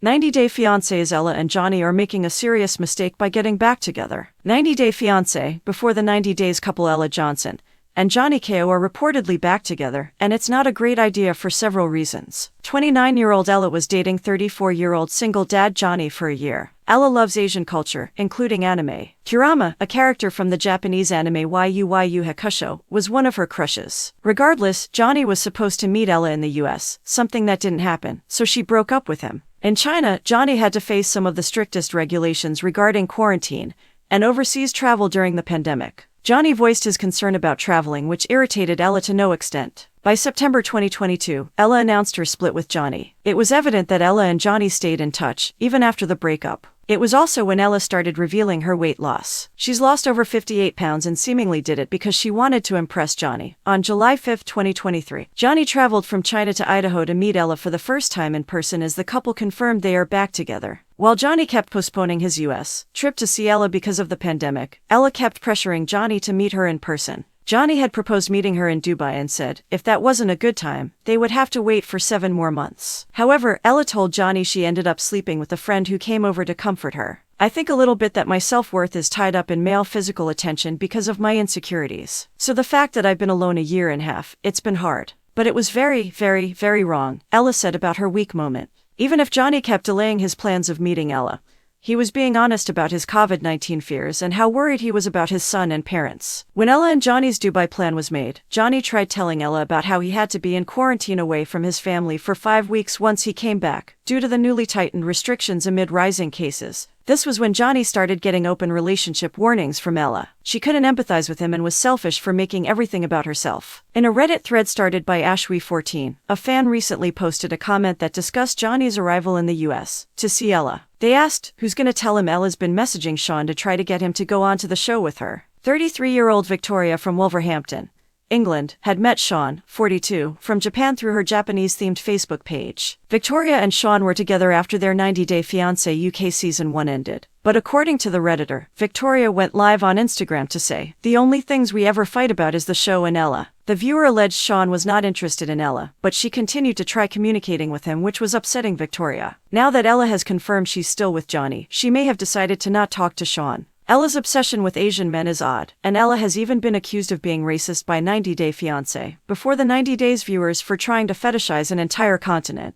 90 Day Fiancé's Ella and Johnny are making a serious mistake by getting back together. 90 Day Fiancé, before the 90 Days couple Ella Johnson and Johnny Chao are reportedly back together, and it's not a great idea for several reasons. 29-year-old Ella was dating 34-year-old single dad Johnny for a year. Ella loves Asian culture, including anime. Kurama, a character from the Japanese anime YuYu Hakusho, was one of her crushes. Regardless, Johnny was supposed to meet Ella in the US, something that didn't happen, so she broke up with him. In China, Johnny had to face some of the strictest regulations regarding quarantine and overseas travel during the pandemic. Johnny voiced his concern about traveling, which irritated Ella to no extent. By September 2022, Ella announced her split with Johnny. It was evident that Ella and Johnny stayed in touch, even after the breakup. It was also when Ella started revealing her weight loss. She's lost over 58 pounds and seemingly did it because she wanted to impress Johnny. On July 5, 2023, Johnny traveled from China to Idaho to meet Ella for the first time in person as the couple confirmed they are back together. While Johnny kept postponing his US trip to see Ella because of the pandemic, Ella kept pressuring Johnny to meet her in person. Johnny had proposed meeting her in Dubai and said, if that wasn't a good time, they would have to wait for 7 more months. However, Ella told Johnny she ended up sleeping with a friend who came over to comfort her. I think a little bit that my self-worth is tied up in male physical attention because of my insecurities. So the fact that I've been alone a year and a half, it's been hard. But it was very, very, very wrong, Ella said about her weak moment. Even if Johnny kept delaying his plans of meeting Ella, he was being honest about his COVID-19 fears and how worried he was about his son and parents. When Ella and Johnny's Dubai plan was made, Johnny tried telling Ella about how he had to be in quarantine away from his family for 5 weeks once he came back, due to the newly tightened restrictions amid rising cases. This was when Johnny started getting open relationship warnings from Ella. She couldn't empathize with him and was selfish for making everything about herself. In a Reddit thread started by Ashwi14, a fan recently posted a comment that discussed Johnny's arrival in the US to see Ella. They asked, who's gonna tell him Ella's been messaging Sean to try to get him to go on to the show with her. 33-year-old Victoria from Wolverhampton, England, had met Sean, 42, from Japan through her Japanese-themed Facebook page. Victoria and Sean were together after their 90 Day Fiancé UK Season 1 ended. But according to the Redditor, Victoria went live on Instagram to say, the only things we ever fight about is the show and Ella. The viewer alleged Sean was not interested in Ella, but she continued to try communicating with him, which was upsetting Victoria. Now that Ella has confirmed she's still with Johnny, she may have decided to not talk to Sean. Ella's obsession with Asian men is odd, and Ella has even been accused of being racist by 90 Day Fiancé before the 90 Days viewers for trying to fetishize an entire continent.